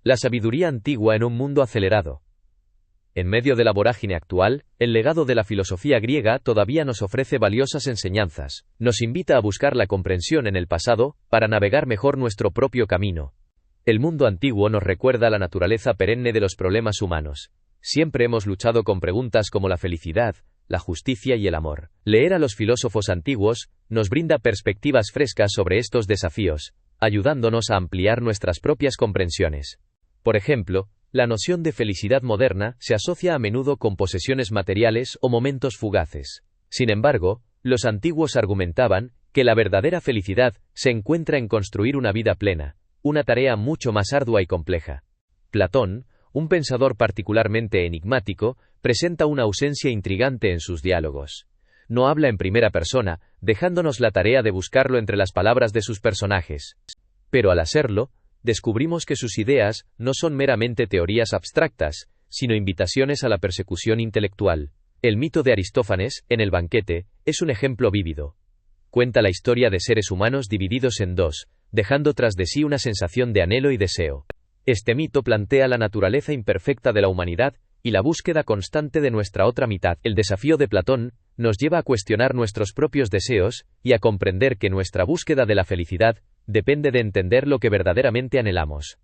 La sabiduría antigua en un mundo acelerado. En medio de la vorágine actual, el legado de la filosofía griega todavía nos ofrece valiosas enseñanzas. Nos invita a buscar la comprensión en el pasado, para navegar mejor nuestro propio camino. El mundo antiguo nos recuerda la naturaleza perenne de los problemas humanos. Siempre hemos luchado con preguntas como la felicidad, la justicia y el amor. Leer a los filósofos antiguos nos brinda perspectivas frescas sobre estos desafíos, ayudándonos a ampliar nuestras propias comprensiones. Por ejemplo, la noción de felicidad moderna se asocia a menudo con posesiones materiales o momentos fugaces. Sin embargo, los antiguos argumentaban que la verdadera felicidad se encuentra en construir una vida plena, una tarea mucho más ardua y compleja. Platón, un pensador particularmente enigmático, presenta una ausencia intrigante en sus diálogos. No habla en primera persona, dejándonos la tarea de buscarlo entre las palabras de sus personajes. Pero al hacerlo, descubrimos que sus ideas no son meramente teorías abstractas, sino invitaciones a la persecución intelectual. El mito de Aristófanes, en el banquete, es un ejemplo vívido. Cuenta la historia de seres humanos divididos en dos, dejando tras de sí una sensación de anhelo y deseo. Este mito plantea la naturaleza imperfecta de la humanidad y la búsqueda constante de nuestra otra mitad. El desafío de Platón nos lleva a cuestionar nuestros propios deseos y a comprender que nuestra búsqueda de la felicidad depende de entender lo que verdaderamente anhelamos.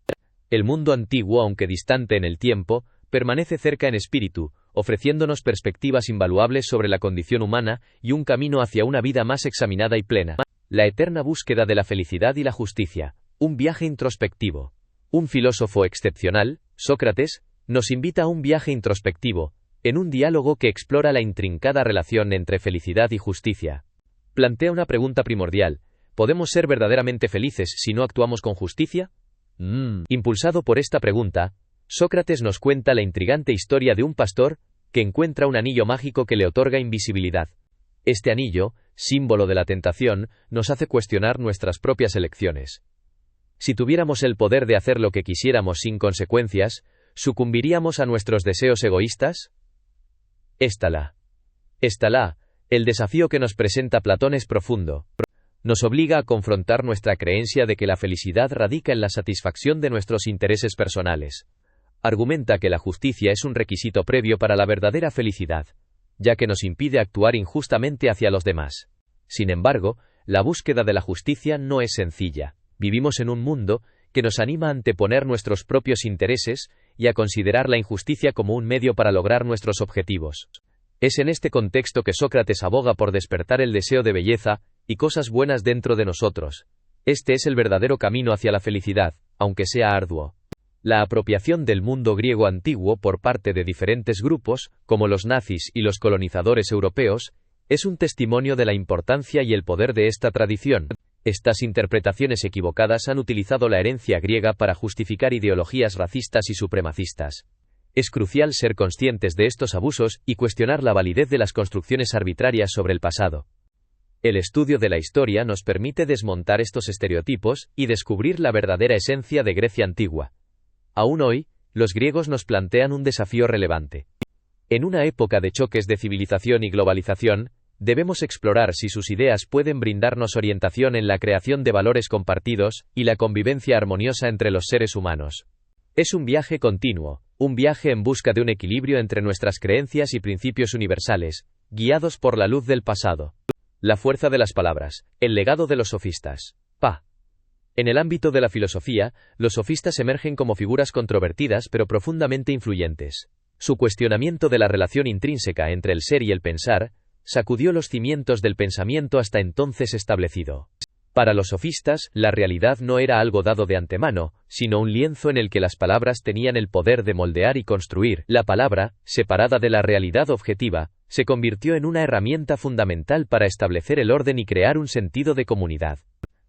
El mundo antiguo, aunque distante en el tiempo, permanece cerca en espíritu, ofreciéndonos perspectivas invaluables sobre la condición humana y un camino hacia una vida más examinada y plena. La eterna búsqueda de la felicidad y la justicia, un viaje introspectivo. Un filósofo excepcional, Sócrates, nos invita a un viaje introspectivo, en un diálogo que explora la intrincada relación entre felicidad y justicia. Plantea una pregunta primordial: ¿podemos ser verdaderamente felices si no actuamos con justicia? Impulsado por esta pregunta, Sócrates nos cuenta la intrigante historia de un pastor que encuentra un anillo mágico que le otorga invisibilidad. Este anillo, símbolo de la tentación, nos hace cuestionar nuestras propias elecciones. Si tuviéramos el poder de hacer lo que quisiéramos sin consecuencias, ¿sucumbiríamos a nuestros deseos egoístas? Éstala, el desafío que nos presenta Platón es profundo. Nos obliga a confrontar nuestra creencia de que la felicidad radica en la satisfacción de nuestros intereses personales. Argumenta que la justicia es un requisito previo para la verdadera felicidad, ya que nos impide actuar injustamente hacia los demás. Sin embargo, la búsqueda de la justicia no es sencilla. Vivimos en un mundo que nos anima a anteponer nuestros propios intereses y a considerar la injusticia como un medio para lograr nuestros objetivos. Es en este contexto que Sócrates aboga por despertar el deseo de belleza y cosas buenas dentro de nosotros. Este es el verdadero camino hacia la felicidad, aunque sea arduo. La apropiación del mundo griego antiguo por parte de diferentes grupos, como los nazis y los colonizadores europeos, es un testimonio de la importancia y el poder de esta tradición. Estas interpretaciones equivocadas han utilizado la herencia griega para justificar ideologías racistas y supremacistas. Es crucial ser conscientes de estos abusos y cuestionar la validez de las construcciones arbitrarias sobre el pasado. El estudio de la historia nos permite desmontar estos estereotipos y descubrir la verdadera esencia de Grecia antigua. Aún hoy, los griegos nos plantean un desafío relevante. En una época de choques de civilización y globalización, debemos explorar si sus ideas pueden brindarnos orientación en la creación de valores compartidos y la convivencia armoniosa entre los seres humanos. Es un viaje continuo, un viaje en busca de un equilibrio entre nuestras creencias y principios universales, guiados por la luz del pasado. La fuerza de las palabras, el legado de los sofistas. En el ámbito de la filosofía, los sofistas emergen como figuras controvertidas pero profundamente influyentes. Su cuestionamiento de la relación intrínseca entre el ser y el pensar sacudió los cimientos del pensamiento hasta entonces establecido. Para los sofistas, la realidad no era algo dado de antemano, sino un lienzo en el que las palabras tenían el poder de moldear y construir. La palabra, separada de la realidad objetiva, se convirtió en una herramienta fundamental para establecer el orden y crear un sentido de comunidad.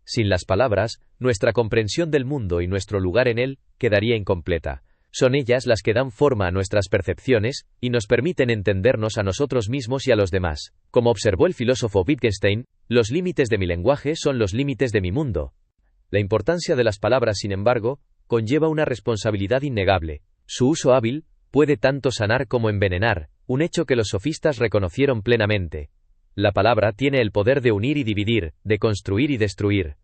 Sin las palabras, nuestra comprensión del mundo y nuestro lugar en él quedaría incompleta. Son ellas las que dan forma a nuestras percepciones y nos permiten entendernos a nosotros mismos y a los demás. Como observó el filósofo Wittgenstein, los límites de mi lenguaje son los límites de mi mundo. La importancia de las palabras, sin embargo, conlleva una responsabilidad innegable. Su uso hábil puede tanto sanar como envenenar, un hecho que los sofistas reconocieron plenamente. La palabra tiene el poder de unir y dividir, de construir y destruir.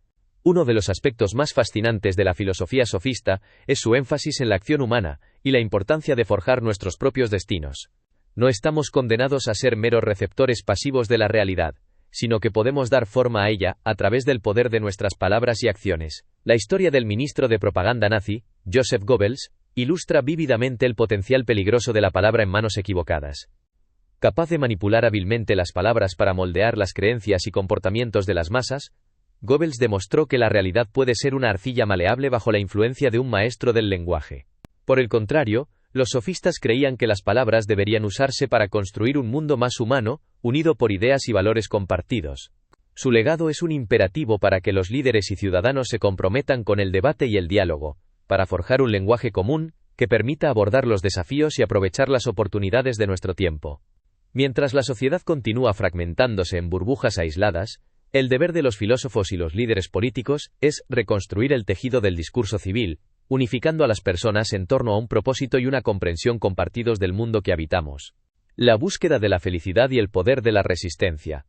Uno de los aspectos más fascinantes de la filosofía sofista es su énfasis en la acción humana y la importancia de forjar nuestros propios destinos. No estamos condenados a ser meros receptores pasivos de la realidad, sino que podemos dar forma a ella a través del poder de nuestras palabras y acciones. La historia del ministro de propaganda nazi, Joseph Goebbels, ilustra vívidamente el potencial peligroso de la palabra en manos equivocadas. Capaz de manipular hábilmente las palabras para moldear las creencias y comportamientos de las masas, Goebbels demostró que la realidad puede ser una arcilla maleable bajo la influencia de un maestro del lenguaje. Por el contrario, los sofistas creían que las palabras deberían usarse para construir un mundo más humano, unido por ideas y valores compartidos. Su legado es un imperativo para que los líderes y ciudadanos se comprometan con el debate y el diálogo, para forjar un lenguaje común, que permita abordar los desafíos y aprovechar las oportunidades de nuestro tiempo. Mientras la sociedad continúa fragmentándose en burbujas aisladas, el deber de los filósofos y los líderes políticos es reconstruir el tejido del discurso civil, unificando a las personas en torno a un propósito y una comprensión compartidos del mundo que habitamos. La búsqueda de la felicidad y el poder de la resistencia.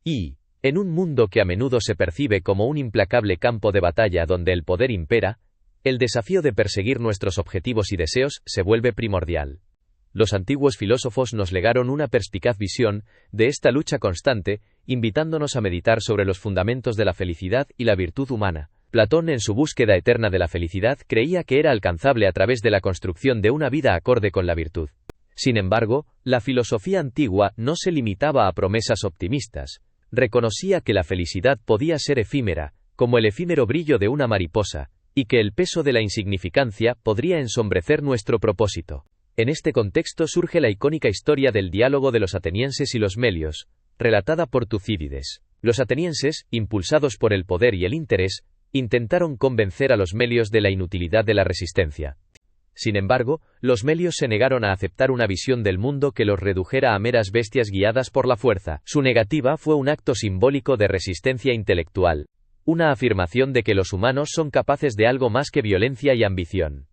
Y, en un mundo que a menudo se percibe como un implacable campo de batalla donde el poder impera, el desafío de perseguir nuestros objetivos y deseos se vuelve primordial. Los antiguos filósofos nos legaron una perspicaz visión de esta lucha constante, invitándonos a meditar sobre los fundamentos de la felicidad y la virtud humana. Platón, en su búsqueda eterna de la felicidad, creía que era alcanzable a través de la construcción de una vida acorde con la virtud. Sin embargo, la filosofía antigua no se limitaba a promesas optimistas. Reconocía que la felicidad podía ser efímera, como el efímero brillo de una mariposa, y que el peso de la insignificancia podría ensombrecer nuestro propósito. En este contexto surge la icónica historia del diálogo de los atenienses y los melios, relatada por Tucídides. Los atenienses, impulsados por el poder y el interés, intentaron convencer a los melios de la inutilidad de la resistencia. Sin embargo, los melios se negaron a aceptar una visión del mundo que los redujera a meras bestias guiadas por la fuerza. Su negativa fue un acto simbólico de resistencia intelectual, una afirmación de que los humanos son capaces de algo más que violencia y ambición.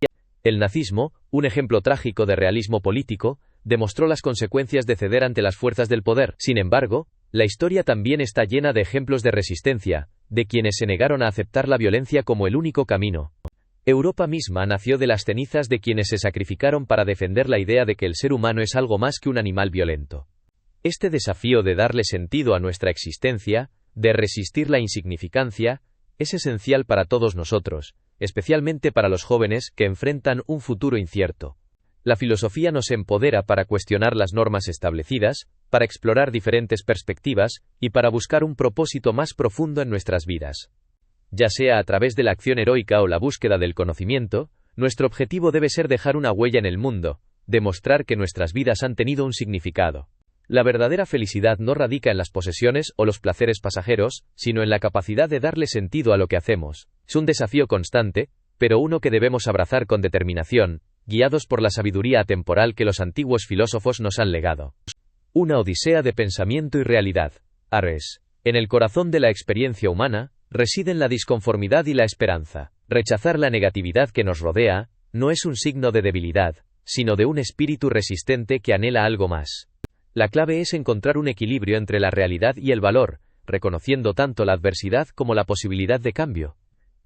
El nazismo, un ejemplo trágico de realismo político, demostró las consecuencias de ceder ante las fuerzas del poder. Sin embargo, la historia también está llena de ejemplos de resistencia, de quienes se negaron a aceptar la violencia como el único camino. Europa misma nació de las cenizas de quienes se sacrificaron para defender la idea de que el ser humano es algo más que un animal violento. Este desafío de darle sentido a nuestra existencia, de resistir la insignificancia, es esencial para todos nosotros, especialmente para los jóvenes que enfrentan un futuro incierto. La filosofía nos empodera para cuestionar las normas establecidas, para explorar diferentes perspectivas, y para buscar un propósito más profundo en nuestras vidas. Ya sea a través de la acción heroica o la búsqueda del conocimiento, nuestro objetivo debe ser dejar una huella en el mundo, demostrar que nuestras vidas han tenido un significado. La verdadera felicidad no radica en las posesiones o los placeres pasajeros, sino en la capacidad de darle sentido a lo que hacemos. Es un desafío constante, pero uno que debemos abrazar con determinación, guiados por la sabiduría atemporal que los antiguos filósofos nos han legado. Una odisea de pensamiento y realidad. Ares. En el corazón de la experiencia humana, residen la disconformidad y la esperanza. Rechazar la negatividad que nos rodea, no es un signo de debilidad, sino de un espíritu resistente que anhela algo más. La clave es encontrar un equilibrio entre la realidad y el valor, reconociendo tanto la adversidad como la posibilidad de cambio.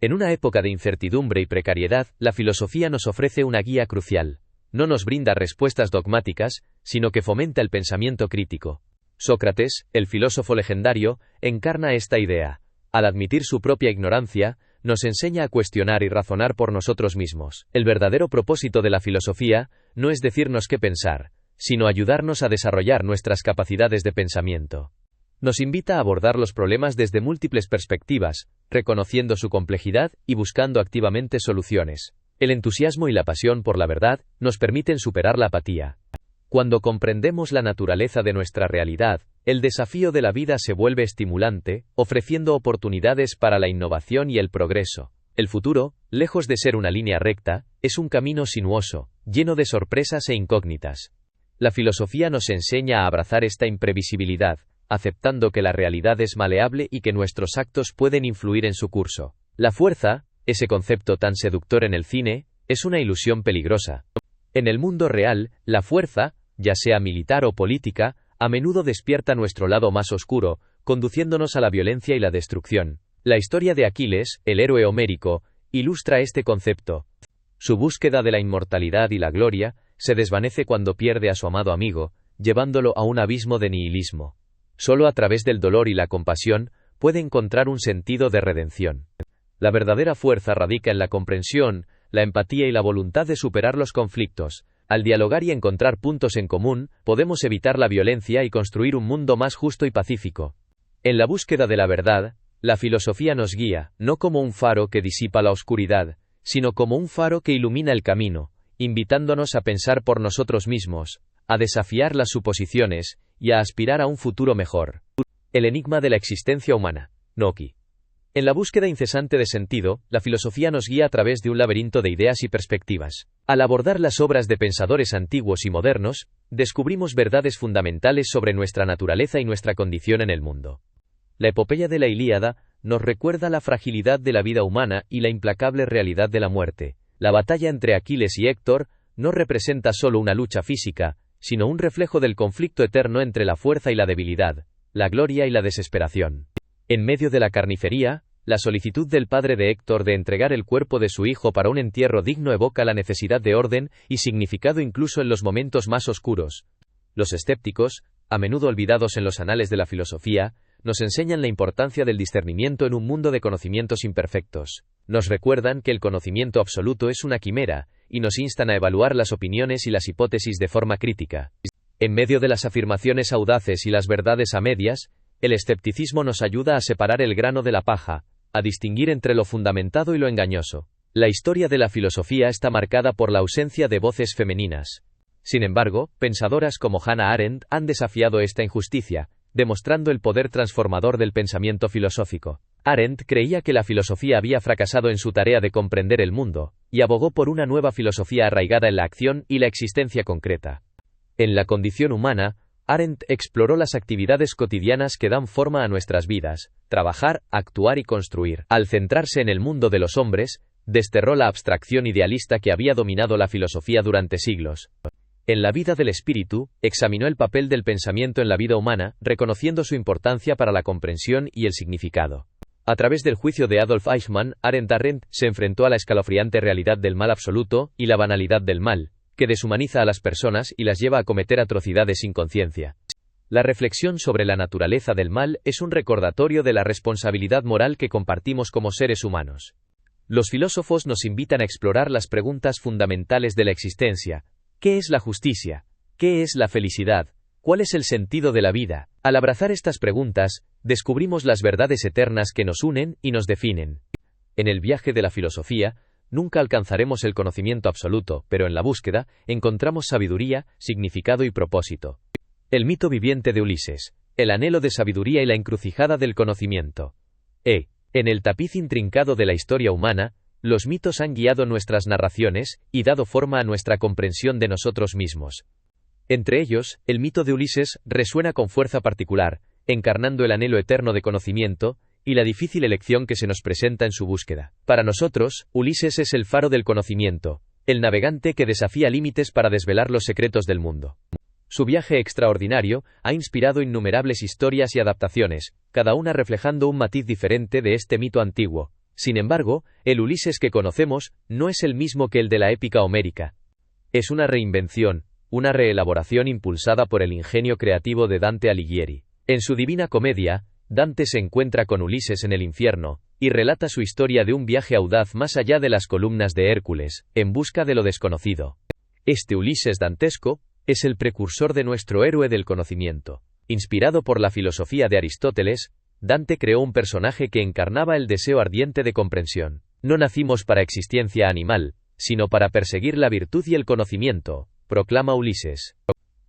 En una época de incertidumbre y precariedad, la filosofía nos ofrece una guía crucial. No nos brinda respuestas dogmáticas, sino que fomenta el pensamiento crítico. Sócrates, el filósofo legendario, encarna esta idea. Al admitir su propia ignorancia, nos enseña a cuestionar y razonar por nosotros mismos. El verdadero propósito de la filosofía no es decirnos qué pensar, sino ayudarnos a desarrollar nuestras capacidades de pensamiento. Nos invita a abordar los problemas desde múltiples perspectivas, reconociendo su complejidad y buscando activamente soluciones. El entusiasmo y la pasión por la verdad nos permiten superar la apatía. Cuando comprendemos la naturaleza de nuestra realidad, el desafío de la vida se vuelve estimulante, ofreciendo oportunidades para la innovación y el progreso. El futuro, lejos de ser una línea recta, es un camino sinuoso, lleno de sorpresas e incógnitas. La filosofía nos enseña a abrazar esta imprevisibilidad, aceptando que la realidad es maleable y que nuestros actos pueden influir en su curso. La fuerza, ese concepto tan seductor en el cine, es una ilusión peligrosa. En el mundo real, la fuerza, ya sea militar o política, a menudo despierta nuestro lado más oscuro, conduciéndonos a la violencia y la destrucción. La historia de Aquiles, el héroe homérico, ilustra este concepto. Su búsqueda de la inmortalidad y la gloria se desvanece cuando pierde a su amado amigo, llevándolo a un abismo de nihilismo. Solo a través del dolor y la compasión puede encontrar un sentido de redención. La verdadera fuerza radica en la comprensión, la empatía y la voluntad de superar los conflictos. Al dialogar y encontrar puntos en común, podemos evitar la violencia y construir un mundo más justo y pacífico. En la búsqueda de la verdad, la filosofía nos guía, no como un faro que disipa la oscuridad, sino como un faro que ilumina el camino, invitándonos a pensar por nosotros mismos, a desafiar las suposiciones y a aspirar a un futuro mejor. El enigma de la existencia humana. Noki. En la búsqueda incesante de sentido, la filosofía nos guía a través de un laberinto de ideas y perspectivas. Al abordar las obras de pensadores antiguos y modernos, descubrimos verdades fundamentales sobre nuestra naturaleza y nuestra condición en el mundo. La epopeya de la Ilíada nos recuerda la fragilidad de la vida humana y la implacable realidad de la muerte. La batalla entre Aquiles y Héctor no representa solo una lucha física, sino un reflejo del conflicto eterno entre la fuerza y la debilidad, la gloria y la desesperación. En medio de la carnicería, la solicitud del padre de Héctor de entregar el cuerpo de su hijo para un entierro digno evoca la necesidad de orden y significado incluso en los momentos más oscuros. Los escépticos, a menudo olvidados en los anales de la filosofía, nos enseñan la importancia del discernimiento en un mundo de conocimientos imperfectos. Nos recuerdan que el conocimiento absoluto es una quimera, y nos instan a evaluar las opiniones y las hipótesis de forma crítica. En medio de las afirmaciones audaces y las verdades a medias, el escepticismo nos ayuda a separar el grano de la paja, a distinguir entre lo fundamentado y lo engañoso. La historia de la filosofía está marcada por la ausencia de voces femeninas. Sin embargo, pensadoras como Hannah Arendt han desafiado esta injusticia, demostrando el poder transformador del pensamiento filosófico. Arendt creía que la filosofía había fracasado en su tarea de comprender el mundo, y abogó por una nueva filosofía arraigada en la acción y la existencia concreta. En La condición humana, Arendt exploró las actividades cotidianas que dan forma a nuestras vidas, trabajar, actuar y construir. Al centrarse en el mundo de los hombres, desterró la abstracción idealista que había dominado la filosofía durante siglos. En La vida del espíritu, examinó el papel del pensamiento en la vida humana, reconociendo su importancia para la comprensión y el significado. A través del juicio de Adolf Eichmann, Arendt se enfrentó a la escalofriante realidad del mal absoluto y la banalidad del mal, que deshumaniza a las personas y las lleva a cometer atrocidades sin conciencia. La reflexión sobre la naturaleza del mal es un recordatorio de la responsabilidad moral que compartimos como seres humanos. Los filósofos nos invitan a explorar las preguntas fundamentales de la existencia. ¿Qué es la justicia? ¿Qué es la felicidad? ¿Cuál es el sentido de la vida? Al abrazar estas preguntas, descubrimos las verdades eternas que nos unen y nos definen. En el viaje de la filosofía, nunca alcanzaremos el conocimiento absoluto, pero en la búsqueda, encontramos sabiduría, significado y propósito. El mito viviente de Ulises, el anhelo de sabiduría y la encrucijada del conocimiento. En el tapiz intrincado de la historia humana, los mitos han guiado nuestras narraciones y dado forma a nuestra comprensión de nosotros mismos. Entre ellos, el mito de Ulises resuena con fuerza particular, encarnando el anhelo eterno de conocimiento y la difícil elección que se nos presenta en su búsqueda. Para nosotros, Ulises es el faro del conocimiento, el navegante que desafía límites para desvelar los secretos del mundo. Su viaje extraordinario ha inspirado innumerables historias y adaptaciones, cada una reflejando un matiz diferente de este mito antiguo. Sin embargo, el Ulises que conocemos no es el mismo que el de la épica homérica. Es una reinvención, una reelaboración impulsada por el ingenio creativo de Dante Alighieri. En su Divina Comedia, Dante se encuentra con Ulises en el infierno, y relata su historia de un viaje audaz más allá de las columnas de Hércules, en busca de lo desconocido. Este Ulises dantesco es el precursor de nuestro héroe del conocimiento. Inspirado por la filosofía de Aristóteles, Dante creó un personaje que encarnaba el deseo ardiente de comprensión. No nacimos para existencia animal, sino para perseguir la virtud y el conocimiento, proclama Ulises.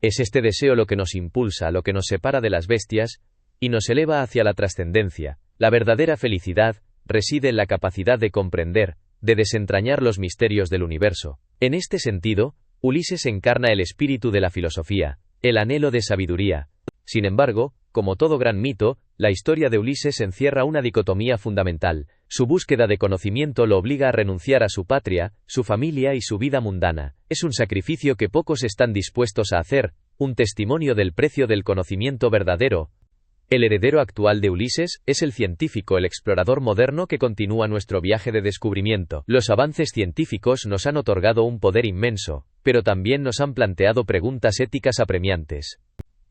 Es este deseo lo que nos impulsa, lo que nos separa de las bestias, y nos eleva hacia la trascendencia. La verdadera felicidad reside en la capacidad de comprender, de desentrañar los misterios del universo. En este sentido, Ulises encarna el espíritu de la filosofía, el anhelo de sabiduría. Sin embargo, como todo gran mito, la historia de Ulises encierra una dicotomía fundamental. Su búsqueda de conocimiento lo obliga a renunciar a su patria, su familia y su vida mundana. Es un sacrificio que pocos están dispuestos a hacer, un testimonio del precio del conocimiento verdadero. El heredero actual de Ulises es el científico, el explorador moderno que continúa nuestro viaje de descubrimiento. Los avances científicos nos han otorgado un poder inmenso, pero también nos han planteado preguntas éticas apremiantes.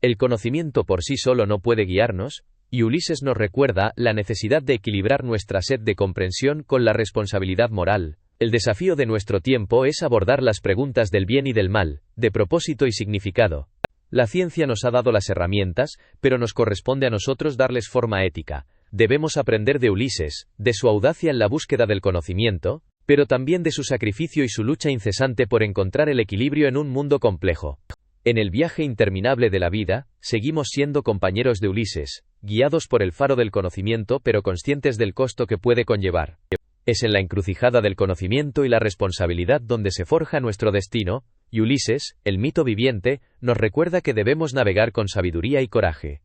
El conocimiento por sí solo no puede guiarnos, y Ulises nos recuerda la necesidad de equilibrar nuestra sed de comprensión con la responsabilidad moral. El desafío de nuestro tiempo es abordar las preguntas del bien y del mal, de propósito y significado. La ciencia nos ha dado las herramientas, pero nos corresponde a nosotros darles forma ética. Debemos aprender de Ulises, de su audacia en la búsqueda del conocimiento, pero también de su sacrificio y su lucha incesante por encontrar el equilibrio en un mundo complejo. En el viaje interminable de la vida, seguimos siendo compañeros de Ulises, guiados por el faro del conocimiento pero conscientes del costo que puede conllevar. Es en la encrucijada del conocimiento y la responsabilidad donde se forja nuestro destino, y Ulises, el mito viviente, nos recuerda que debemos navegar con sabiduría y coraje.